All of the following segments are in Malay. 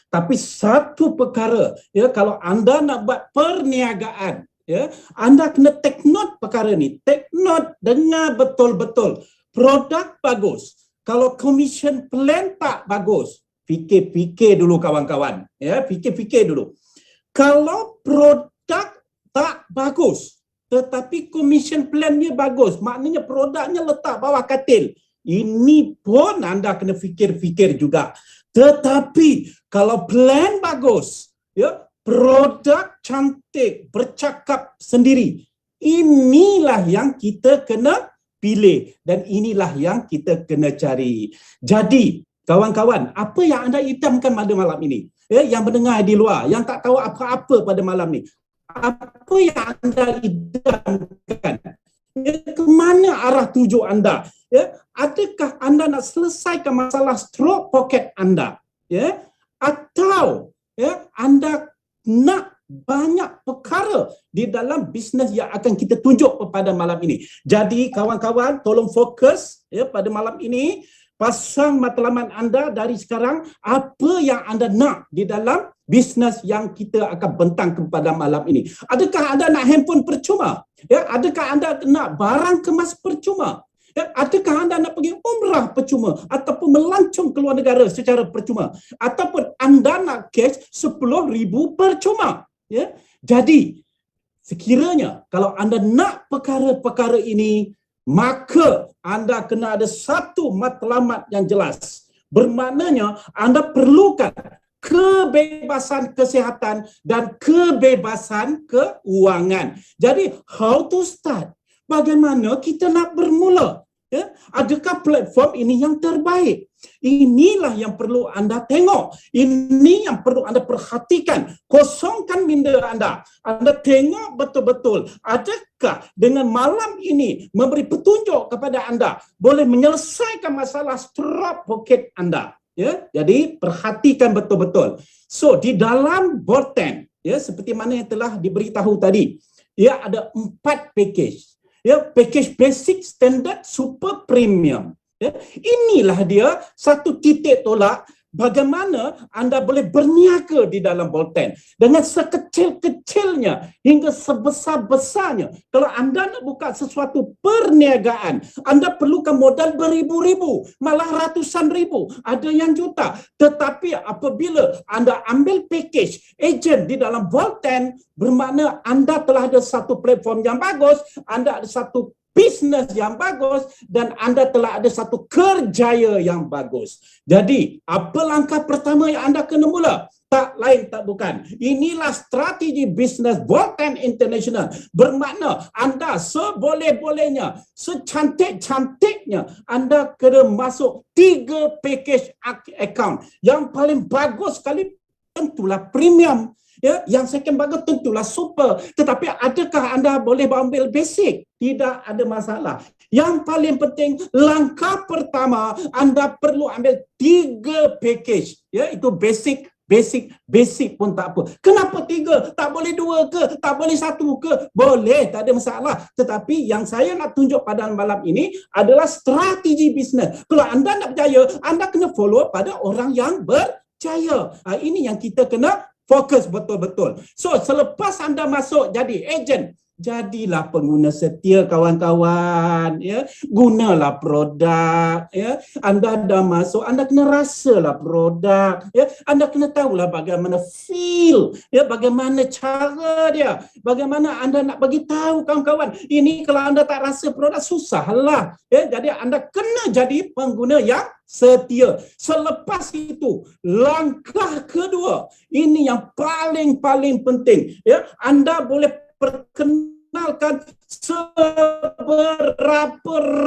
Tapi satu perkara, ya, kalau anda nak buat perniagaan, ya, anda kena take note perkara ni. Take note, dengar betul-betul. Produk bagus. Kalau commission plan tak bagus, fikir-fikir dulu kawan-kawan. Ya, fikir-fikir dulu. Kalau produk tak bagus, tetapi commission plan-nya bagus, maknanya produknya letak bawah katil. Ini pun anda kena fikir-fikir juga. Tetapi kalau plan bagus, ya, produk cantik, bercakap sendiri, inilah yang kita kena pilih dan inilah yang kita kena cari. Jadi, kawan-kawan, apa yang anda idamkan pada malam ini? Ya, yang mendengar di luar, yang tak tahu apa-apa pada malam ni, apa yang anda idamkan? Ya, ke mana arah tuju anda? Ya, adakah anda nak selesaikan masalah stroke pocket anda? Ya, atau ya, anda nak banyak perkara di dalam bisnes yang akan kita tunjuk pada malam ini. Jadi kawan-kawan, tolong fokus ya pada malam ini. Pasang matlamat anda dari sekarang, apa yang anda nak di dalam bisnes yang kita akan bentang kepada malam ini. Adakah anda nak handphone percuma? Ya, adakah anda nak barang kemas percuma? Ya, adakah anda nak pergi umrah percuma ataupun melancong ke luar negara secara percuma? Ataupun anda nak cash 10,000 percuma? Ya. Jadi, sekiranya kalau anda nak perkara-perkara ini, maka anda kena ada satu matlamat yang jelas. Bermaknanya anda perlukan kebebasan kesihatan dan kebebasan keuangan. Jadi, how to start? Bagaimana kita nak bermula? Ya? Adakah platform ini yang terbaik? Inilah yang perlu anda tengok. Ini yang perlu anda perhatikan. Kosongkan minda anda. Anda tengok betul-betul. Adakah dengan malam ini memberi petunjuk kepada anda boleh menyelesaikan masalah stroke pocket anda? Ya, jadi perhatikan betul-betul. So di dalam Bolten, ya, seperti mana yang telah diberitahu tadi, ya, ada 4 package. Ya, package basic, standard, super premium. Ya, inilah dia satu titik tolak bagaimana anda boleh berniaga di dalam Bolten dengan sekecil-kecilnya hingga sebesar-besarnya. Kalau anda nak buka sesuatu perniagaan, anda perlukan modal beribu-ribu, malah ratusan ribu, ada yang juta. Tetapi apabila anda ambil package ejen di dalam Bolten, bermakna anda telah ada satu platform yang bagus, anda ada satu bisnes yang bagus dan anda telah ada satu kerjaya yang bagus. Jadi, apa langkah pertama yang anda kena mula? Tak lain tak bukan. Inilah strategi bisnes Bolten International. Bermakna anda seboleh-bolehnya, secantik-cantiknya, anda kena masuk 3 package account. Yang paling bagus sekali tentulah premium. Ya, yang second bagus tentulah super. Tetapi adakah anda boleh ambil basic? Tidak ada masalah. Yang paling penting, langkah pertama, anda perlu ambil 3 package. Ya, itu basic pun tak apa. Kenapa 3? Tak boleh 2 ke? Tak boleh 1 ke? Boleh, tak ada masalah. Tetapi yang saya nak tunjuk pada malam ini adalah strategi bisnes. Kalau anda nak berjaya, anda kena follow pada orang yang berjaya. Ini yang kita kena fokus betul-betul. So, selepas anda masuk jadi ejen, jadilah pengguna setia kawan-kawan, ya. Gunalah produk, ya. Anda dah masuk, anda kena rasalah produk, ya. Anda kena tahulah bagaimana feel, ya, bagaimana cara dia. Bagaimana anda nak bagi tahu kawan-kawan. Ini kalau anda tak rasa produk, susahlah, ya. Jadi anda kena jadi pengguna yang setia. Selepas itu, langkah kedua, ini yang paling penting, ya. Anda boleh perkenalkan seberapa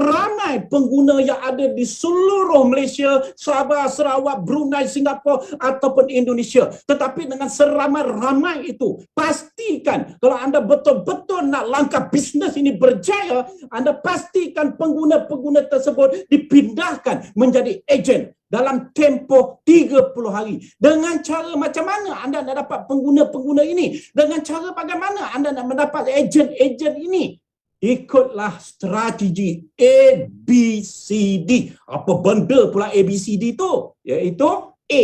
ramai pengguna yang ada di seluruh Malaysia, Sabah, Sarawak, Brunei, Singapura ataupun Indonesia. Tetapi dengan seramai-ramai itu, pastikan kalau anda betul-betul nak langkah bisnes ini berjaya, anda pastikan pengguna-pengguna tersebut dipindahkan menjadi ejen dalam tempoh 30 hari. Dengan cara macam mana anda nak dapat pengguna-pengguna ini? Dengan cara bagaimana anda nak mendapat ejen-ejen ini? Ikutlah strategi ABCD. Apa benda pula ABCD tu? Iaitu A,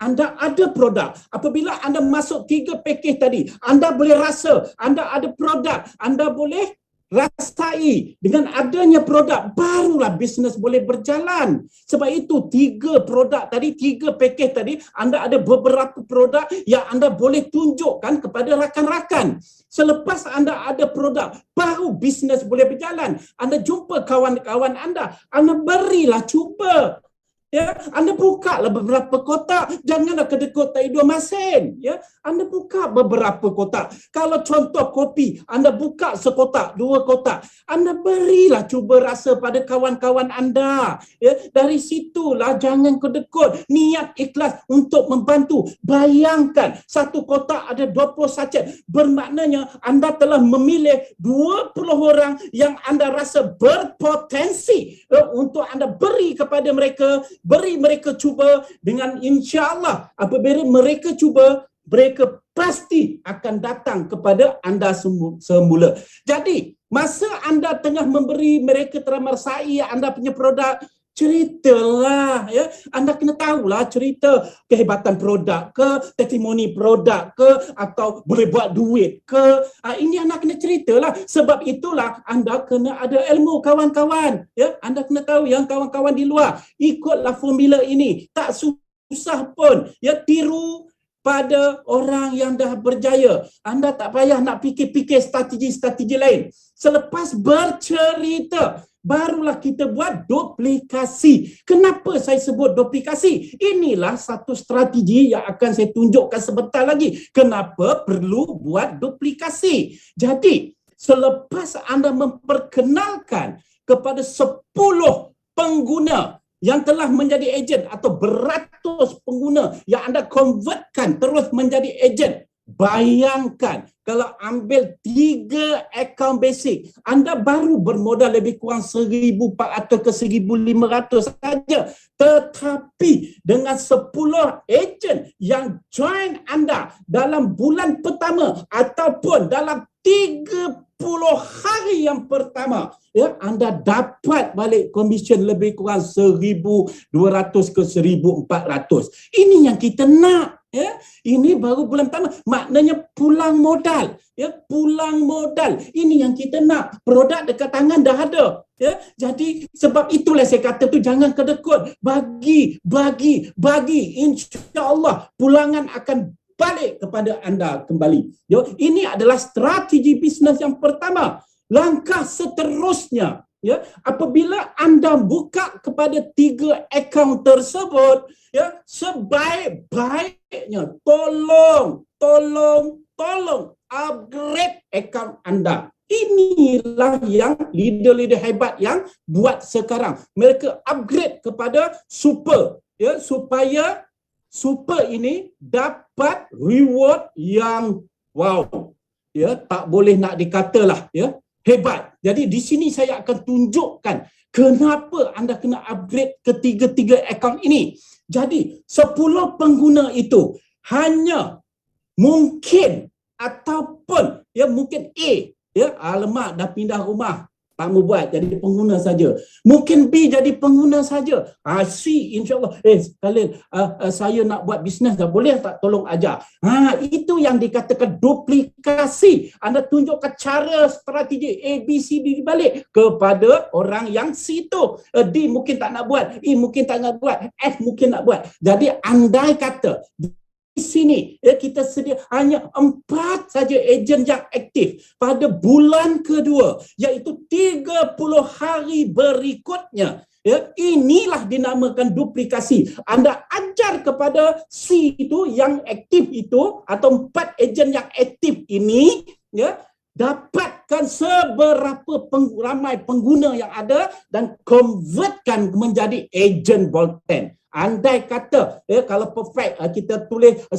anda ada produk. Apabila anda masuk 3 pakej tadi, anda boleh rasa, anda ada produk, anda boleh rasai. Dengan adanya produk, barulah bisnes boleh berjalan. Sebab itu 3 produk tadi, 3 pakej tadi, anda ada beberapa produk yang anda boleh tunjukkan kepada rakan-rakan. Selepas anda ada produk, baru bisnes boleh berjalan. Anda jumpa kawan-kawan anda berilah cuba. Ya, anda buka lah beberapa kotak, janganlah kedekut tak 2 masin. Ya, anda buka beberapa kotak. Kalau contoh kopi, anda buka sekotak, 2 kotak, anda berilah cuba rasa pada kawan-kawan anda. Ya, dari situlah jangan kedekut, niat ikhlas untuk membantu. Bayangkan satu kotak ada 20 sachet, bermaknanya anda telah memilih 20 orang yang anda rasa berpotensi untuk anda beri kepada mereka. Beri mereka cuba, dengan insya-Allah apabila mereka cuba, mereka pasti akan datang kepada anda semula. Jadi, masa anda tengah memberi mereka teramasai anda punya produk, ceritalah, ya. Anda kena tahulah cerita kehebatan produk ke, testimoni produk ke, atau boleh buat duit ke. Ini anda kena ceritalah. Sebab itulah anda kena ada ilmu, kawan-kawan. Ya, anda kena tahu yang kawan-kawan di luar, ikutlah formula ini. Tak susah pun. Ya, tiru pada orang yang dah berjaya. Anda tak payah nak fikir-fikir strategi-strategi lain. Selepas bercerita, barulah kita buat duplikasi. Kenapa saya sebut duplikasi? Inilah satu strategi yang akan saya tunjukkan sebentar lagi. Kenapa perlu buat duplikasi? Jadi, selepas anda memperkenalkan kepada 10 pengguna yang telah menjadi ejen atau beratus pengguna yang anda convertkan terus menjadi ejen, bayangkan kalau ambil 3 akaun basic, anda baru bermodal lebih kurang 1,400 ke 1,500 saja. Tetapi dengan 10 ejen yang join anda dalam bulan pertama ataupun dalam 30 hari yang pertama, ya, anda dapat balik komisen lebih kurang 1,200 ke 1,400. Ini yang kita nak. Ya, ini baru bulan pertama, maknanya pulang modal. Ya, pulang modal. Ini yang kita nak. Produk dekat tangan dah ada. Ya, jadi sebab itulah saya kata tu jangan kedekut. Bagi. Insya-Allah pulangan akan balik kepada anda kembali. Ya, ini adalah strategi bisnes yang pertama. Langkah seterusnya, ya, apabila anda buka kepada 3 akaun tersebut, ya, sebaik-baiknya tolong upgrade akaun anda. Inilah yang leader-leader hebat yang buat sekarang. Mereka upgrade kepada super, ya, supaya super ini dapat reward yang wow. Ya, tak boleh nak dikatalah, ya, hebat. Jadi di sini saya akan tunjukkan kenapa anda kena upgrade ketiga-tiga akaun ini. Jadi 10 pengguna itu hanya mungkin ataupun ya mungkin A, ya, alamak dah pindah rumah, tak mau buat, jadi pengguna saja. Mungkin B jadi pengguna saja. C insya-Allah, Khalil, saya nak buat bisnes dah, boleh tak tolong ajar? Itu yang dikatakan duplikasi. Anda tunjukkan cara strategi A, B, C, D di balik kepada orang yang C tu. D mungkin tak nak buat, E mungkin tak nak buat, F mungkin nak buat. Jadi andai kata di sini kita sedia hanya 4 saja ejen yang aktif pada bulan kedua, iaitu 30 hari berikutnya. Ya, inilah dinamakan duplikasi. Anda ajar kepada C itu yang aktif itu, atau 4 ejen yang aktif ini, ya, dapatkan seberapa ramai pengguna yang ada dan convertkan menjadi ejen Bolten. Andai kata kalau perfect kita tulis 10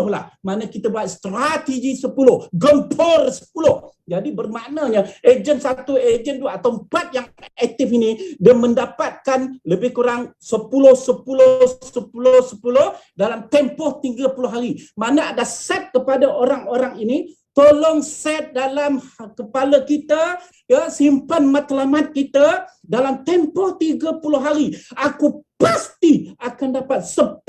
lah, mana kita buat strategi 10, gempur 10. Jadi bermaknanya ejen 1, ejen 2 atau 4 yang aktif ini dia mendapatkan lebih kurang 10 dalam tempoh 30 hari. Mana ada set kepada orang-orang ini tolong set dalam kepala kita, ya, simpan matlamat kita, dalam tempoh 30 hari aku pasti akan dapat 10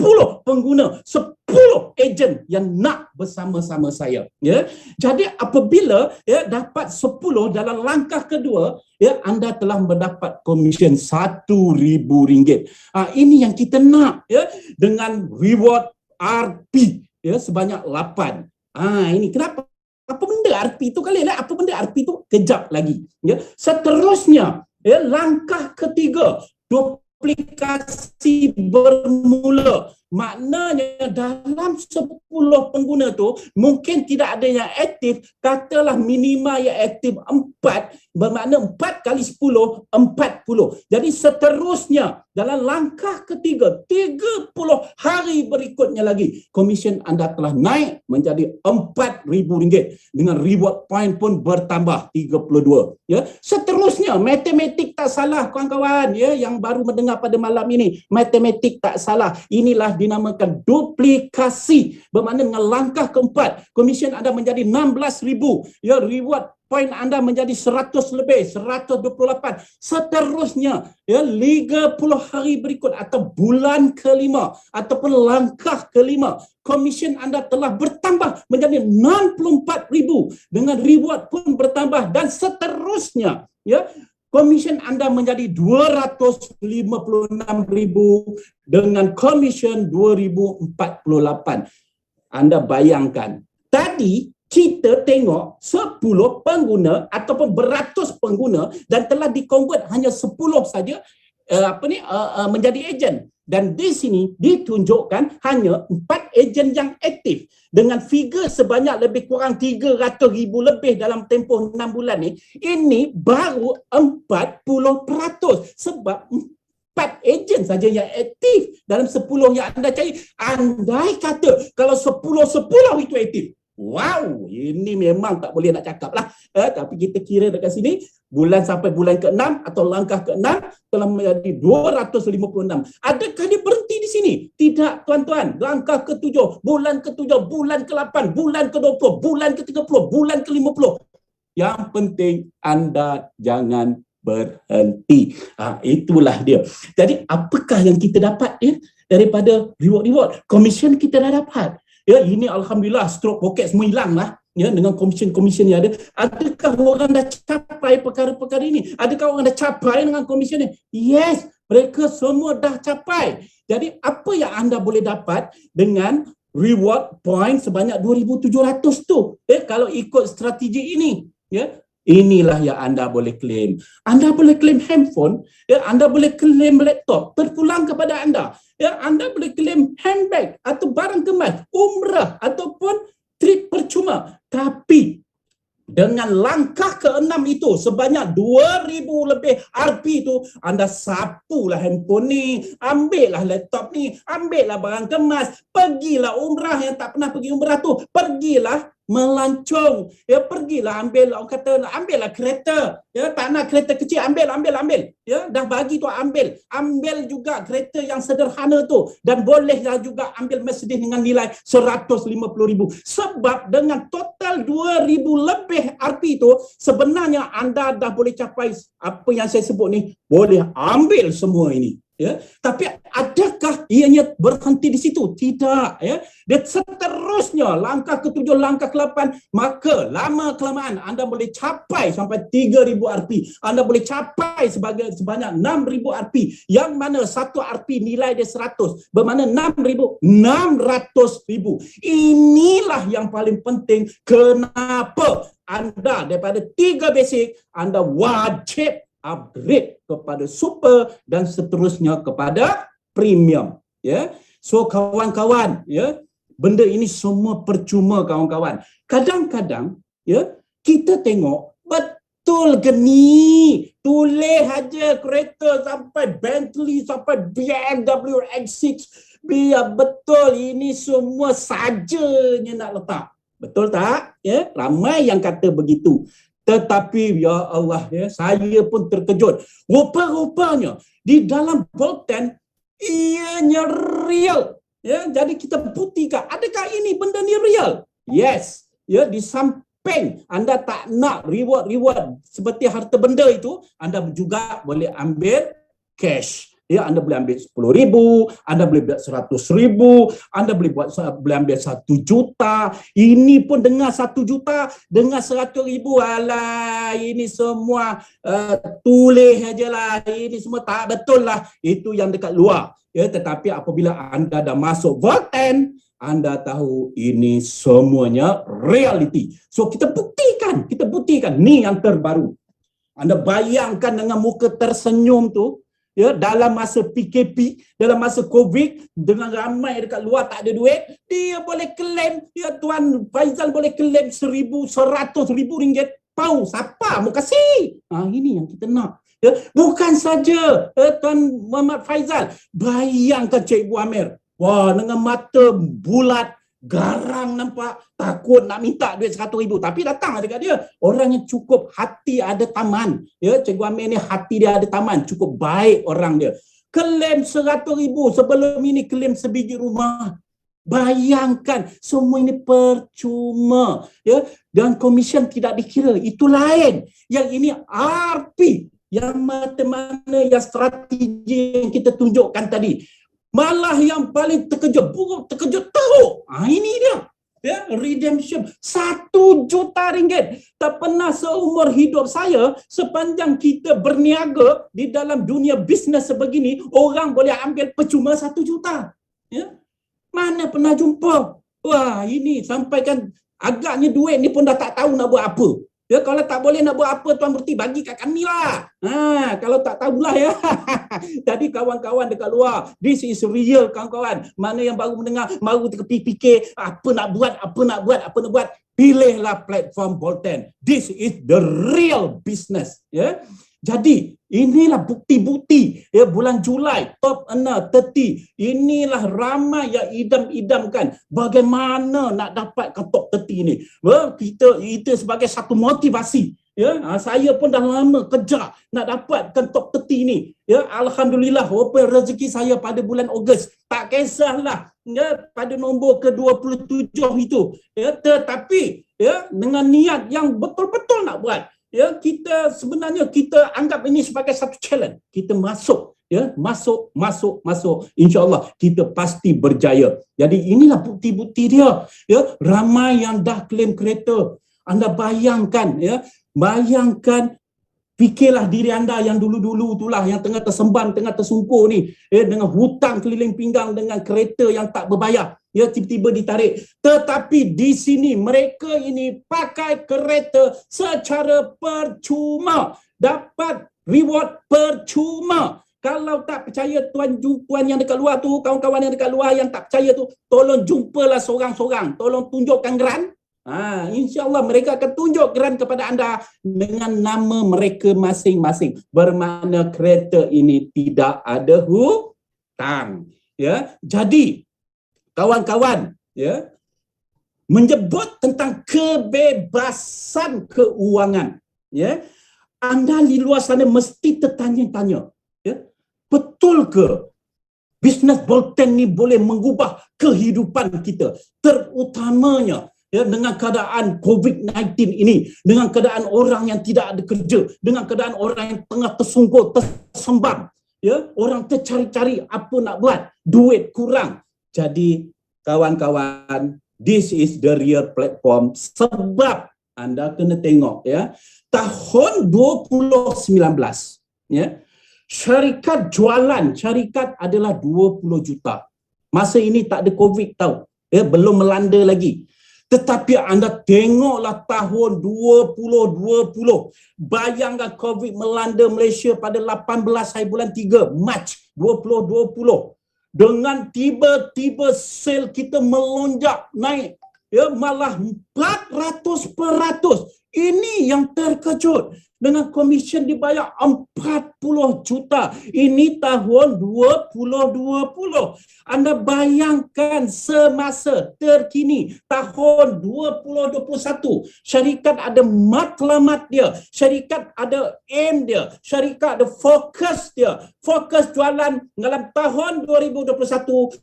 pengguna, 10 ejen yang nak bersama-sama saya, ya. Jadi apabila, ya, dapat 10 dalam langkah kedua, ya, anda telah mendapat komisen RM1,000. Ini yang kita nak, ya, dengan reward RP, ya, sebanyak 8. Ini kenapa? Apa benda RP itu kali lah? Apa benda RP itu? Kejap lagi. Ya. Seterusnya, ya, langkah ketiga, duplikasi bermula. Maknanya dalam 10 pengguna tu mungkin tidak ada yang aktif, katalah minimal yang aktif 4, bermakna 4 kali 10, 40. Jadi seterusnya dalam langkah ketiga, 30 hari berikutnya lagi, komisen anda telah naik menjadi RM4,000 dengan reward point pun bertambah 32. Ya. Seterusnya, matematik tak salah kawan-kawan, ya, yang baru mendengar pada malam ini, matematik tak salah. Inilah dinamakan duplikasi, bermakna dengan langkah keempat komisen anda menjadi 16,000, ya, reward point anda menjadi 100 lebih, 128. Seterusnya, ya, 30 hari berikut atau bulan kelima ataupun langkah kelima, komisen anda telah bertambah menjadi 64,000 dengan reward pun bertambah, dan seterusnya, ya, komisen anda menjadi 256,000 dengan komisen 2048. Anda bayangkan, tadi kita tengok 10 pengguna ataupun beratus pengguna dan telah dikonvert hanya 10 saja menjadi ejen. Dan di sini ditunjukkan hanya 4 ejen yang aktif dengan figure sebanyak lebih kurang 300,000 lebih dalam tempoh 6 bulan ni. Ini baru 40%, sebab 4 ejen saja yang aktif dalam 10 yang anda cari. Andai kata kalau 10 itu aktif, wow, ini memang tak boleh nak cakap lah. Tapi kita kira dekat sini, bulan sampai bulan ke-6 atau langkah ke-6 telah menjadi 256. Adakah dia berhenti di sini? Tidak, tuan-tuan. Langkah ke-7, bulan ke-7, bulan ke-8, bulan ke-20, bulan ke-30, bulan ke-50. Yang penting anda jangan berhenti. Itulah dia. Jadi apakah yang kita dapat, ya, daripada reward-reward? Komisen kita dah dapat. Ya, ini alhamdulillah, stroke poket semua hilang lah, ya, dengan komisen-komisen yang ada. Adakah orang dah capai perkara-perkara ini? Adakah orang dah capai dengan komisen ni? Yes, mereka semua dah capai. Jadi apa yang anda boleh dapat dengan reward point sebanyak 2,700 tu, kalau ikut strategi ini, ya, inilah yang anda boleh claim. Anda boleh claim handphone, ya, anda boleh claim laptop terpulang kepada anda. Ya, anda boleh claim handbag atau barang kemas, umrah ataupun trip percuma. Tapi dengan langkah ke-6 itu sebanyak 2,000 lebih RP itu, anda sapulah handphone ni, ambillah laptop ni, ambillah barang kemas, pergilah umrah yang tak pernah pergi umrah tu, pergilah melancong, ya, pergilah ambillah kereta, ya, tak nak kereta kecil, ambil, ya, dah bagi tu ambil juga kereta yang sederhana tu, dan bolehlah juga ambil Mercedes dengan nilai 150,000, sebab dengan total 2,000 lebih RP tu sebenarnya anda dah boleh capai apa yang saya sebut ni, boleh ambil semua ini. Ya, tapi adakah ianya berhenti di situ? Tidak, ya. Dan seterusnya langkah ke-7, langkah ke-8, maka lama kelamaan anda boleh capai sampai 3,000 RP. Anda boleh capai sebanyak 6,000 RP, yang mana satu RP nilai dia 100, bermakna 600,000. Inilah yang paling penting. Kenapa anda daripada 3 basic anda wajib upgrade kepada super dan seterusnya kepada premium, ya. So kawan-kawan, ya, benda ini semua percuma kawan-kawan. Kadang-kadang, ya, kita tengok betul ke ni, tulis aja kereta sampai Bentley, sampai BMW X6, biar betul, ini semua sajanya nak letak. Betul tak? Ya, ramai yang kata begitu. Tetapi ya Allah, ya, saya pun terkejut. Rupa-rupanya di dalam Bolten ianya real. Ya, jadi kita buktikan, adakah ini benda ni real? Yes. Ya, campaign, anda tak nak reward seperti harta benda itu, anda juga boleh ambil cash. Ya, anda boleh ambil 10,000, anda boleh ambil 100,000, anda boleh ambil 1 juta. Ini pun dengan 1 juta, dengan 100,000, alah, ini semua tulis aja lah. Ini semua tak betul lah. Itu yang dekat luar. Ya, tetapi apabila anda dah masuk Vault 10, anda tahu ini semuanya reality. So kita buktikan ni yang terbaru. Anda bayangkan dengan muka tersenyum tu, ya, dalam masa PKP, dalam masa COVID, dengan ramai dekat luar tak ada duit, dia boleh claim, ya, Tuan Faizal boleh claim 100,000 ringgit. Pau, siapa mau kasih? Ini yang kita nak. Ya, bukan saja Tuan Muhammad Faizal, bayangkan Cikgu Amir. Wah, dengan mata bulat, garang nampak, takut nak minta duit 100,000, tapi datang dekat dia. Orang yang cukup hati ada taman. Ya, Cikgu Amir ni hati dia ada taman, cukup baik orang dia. Klaim 100,000, sebelum ini klaim sebiji rumah. Bayangkan, semua ini percuma. Ya, dan komisen tidak dikira, itu lain. Yang ini RP, yang mana yang strategi yang kita tunjukkan tadi. Malah yang paling terkejut tahu. Ini dia. Ya, redemption 1 juta ringgit. Tak pernah seumur hidup saya, sepanjang kita berniaga di dalam dunia bisnes sebegini, orang boleh ambil percuma 1 juta. Ya? Mana pernah jumpa? Wah, ini sampaikan agaknya duit ni pun dah tak tahu nak buat apa. Ya, kalau tak boleh nak buat apa, Tuan Berti bagi kat kami lah. Kalau tak tahulah ya. Jadi kawan-kawan dekat luar, this is real kawan-kawan. Mana yang baru mendengar, baru terfikir apa nak buat. Pilihlah platform Vault 10. This is the real business. Ya. Jadi inilah bukti-bukti ya, bulan Julai top earner 30. Inilah ramai yang idam-idamkan bagaimana nak dapatkan top 30 ni. Kita sebagai satu motivasi. Ya, saya pun dah lama kejar nak dapatkan top 30 ni. Ya, alhamdulillah walaupun rezeki saya pada bulan Ogos, tak kisahlah ya, pada nombor ke-27 itu. Ya, tetapi ya, dengan niat yang betul-betul nak buat. Ya, kita sebenarnya kita anggap ini sebagai satu challenge. Kita masuk, ya, masuk. InsyaAllah kita pasti berjaya. Jadi inilah bukti-bukti dia. Ya, ramai yang dah claim kereta. Anda bayangkan, ya, fikirlah diri anda yang dulu-dulu itulah yang tengah tersembam, tengah tersungkur ni, ya, dengan hutang keliling pinggang, dengan kereta yang tak berbayar, ya, tiba-tiba ditarik. Tetapi di sini mereka ini pakai kereta secara percuma, dapat reward percuma. Kalau tak percaya tuan yang dekat luar tu, kawan-kawan yang dekat luar yang tak percaya tu, tolong jumpalah seorang-seorang, tolong tunjukkan geran. InsyaAllah mereka akan tunjuk geran kepada anda dengan nama mereka masing-masing. Bermakna kereta ini tidak ada hutang. Ya, jadi kawan-kawan, ya, menyebut tentang kebebasan keuangan. Ya, anda di luar sana mesti tertanya-tanya, ya, betul ke bisnes Vault 10 ni boleh mengubah kehidupan kita, terutamanya ya, dengan keadaan COVID-19 ini, dengan keadaan orang yang tidak ada kerja, dengan keadaan orang yang tengah tersungkur, tersembam, ya, orang tercari-cari apa nak buat, duit kurang. Jadi kawan-kawan, this is the real platform. Sebab anda kena tengok, ya, tahun 2019, ya, syarikat adalah 20 juta. Masa ini tak ada COVID tahu, ya, belum melanda lagi. Tetapi anda tengoklah tahun 2020. Bayangkan COVID melanda Malaysia pada 18 hari bulan 3 Mac 2020. Dengan tiba-tiba sel kita melonjak naik. Ya, malah 400%. Ini yang terkejut. Dengan komisen dibayar 40 juta. Ini tahun 2020. Anda bayangkan semasa terkini, tahun 2021, syarikat ada matlamat dia, syarikat ada aim dia, syarikat ada fokus dia. Fokus jualan dalam tahun 2021,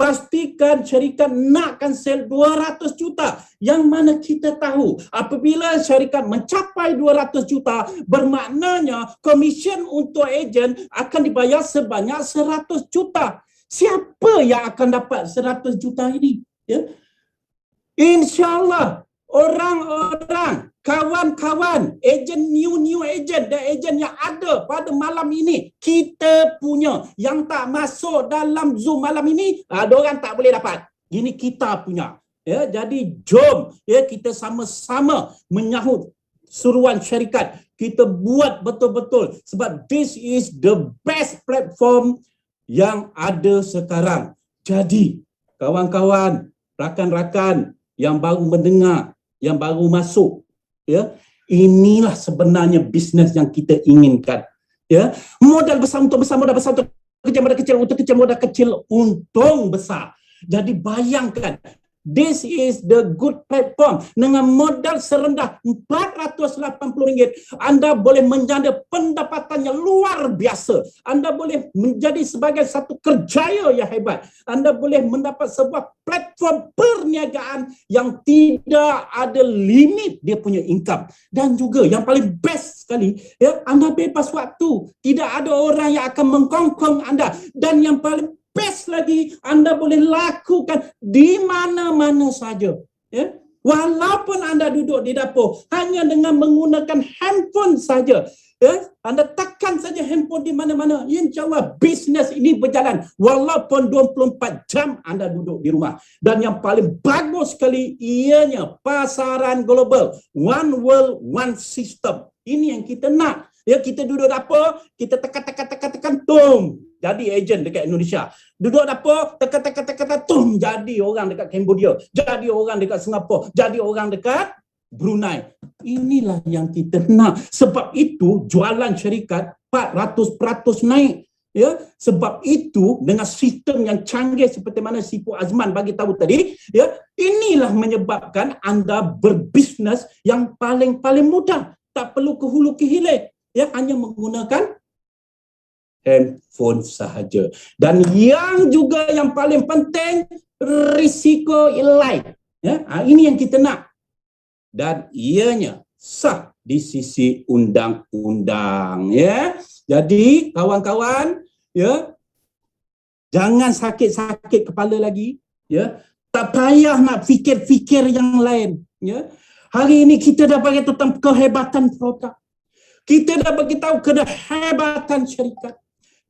pastikan syarikat nakkan sel 200 juta. Yang mana kita tahu apabila syarikat mencapai 200 juta, bermaknanya komisen untuk ejen akan dibayar sebanyak 100 juta. Siapa yang akan dapat 100 juta ini? Ya? InsyaAllah orang-orang, kawan-kawan, new ejen dan ejen yang ada pada malam ini, kita punya yang tak masuk dalam Zoom malam ini, diorang tak boleh dapat. Ini kita punya. Ya, jadi jom ya, kita sama-sama menyahut seruan syarikat. Kita buat betul-betul sebab this is the best platform yang ada sekarang. Jadi kawan-kawan, rakan-rakan yang baru mendengar, yang baru masuk, ya, inilah sebenarnya bisnes yang kita inginkan. Ya, modal besar untuk besar, modal besar untuk kecil, modal kecil untuk kecil, modal kecil untung besar. Jadi bayangkan, this is the good platform. Dengan modal serendah RM480, anda boleh menjana pendapatannya luar biasa. Anda boleh menjadi sebagai satu kerjaya yang hebat. Anda boleh mendapat sebuah platform perniagaan yang tidak ada limit dia punya income. Dan juga yang paling best sekali, ya, anda bebas waktu. Tidak ada orang yang akan mengkongkong anda. Dan yang paling best lagi, anda boleh lakukan di mana-mana saja. Ya? Walaupun anda duduk di dapur, hanya dengan menggunakan handphone saja. Ya? Anda tekan saja handphone di mana-mana. InsyaAllah bisnes ini berjalan. Walaupun 24 jam anda duduk di rumah. Dan yang paling bagus sekali, ianya pasaran global. One world, one system. Ini yang kita nak. Ya, kita duduk dapur, kita tekan, tum, jadi ejen dekat Indonesia. Duduk dapur, tekan, tum, jadi orang dekat Cambodia, jadi orang dekat Singapura, jadi orang dekat Brunei. Inilah yang kita nak. Sebab itu jualan syarikat 400% naik. Ya, sebab itu dengan sistem yang canggih seperti mana Sipu Azman bagi tahu tadi, ya, inilah menyebabkan anda berbisnes yang paling mudah. Tak perlu ke hulu ke hilir. Ya, hanya menggunakan handphone sahaja. Dan yang juga yang paling penting, risiko lain. Ya, ini yang kita nak. Dan ianya sah di sisi undang-undang. Ya, jadi kawan-kawan, ya, jangan sakit-sakit kepala lagi. Ya, tak payah nak fikir-fikir yang lain. Ya, hari ini kita dah bagi tentang kehebatan produk. Kita dah bagi tahu kehebatan syarikat.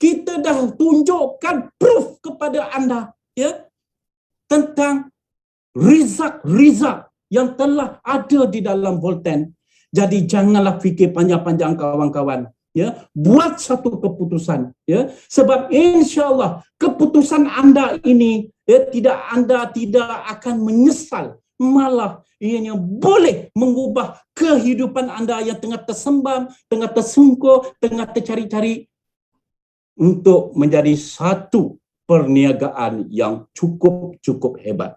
Kita dah tunjukkan proof kepada anda, ya, tentang result yang telah ada di dalam Volten. Jadi janganlah fikir panjang-panjang kawan-kawan, ya. Buat satu keputusan, ya. Sebab insya-Allah keputusan anda ini, ya, anda tidak akan menyesal. Malah ianya boleh mengubah kehidupan anda yang tengah tersembam, tengah tersungkur, tengah tercari-cari untuk menjadi satu perniagaan yang cukup hebat.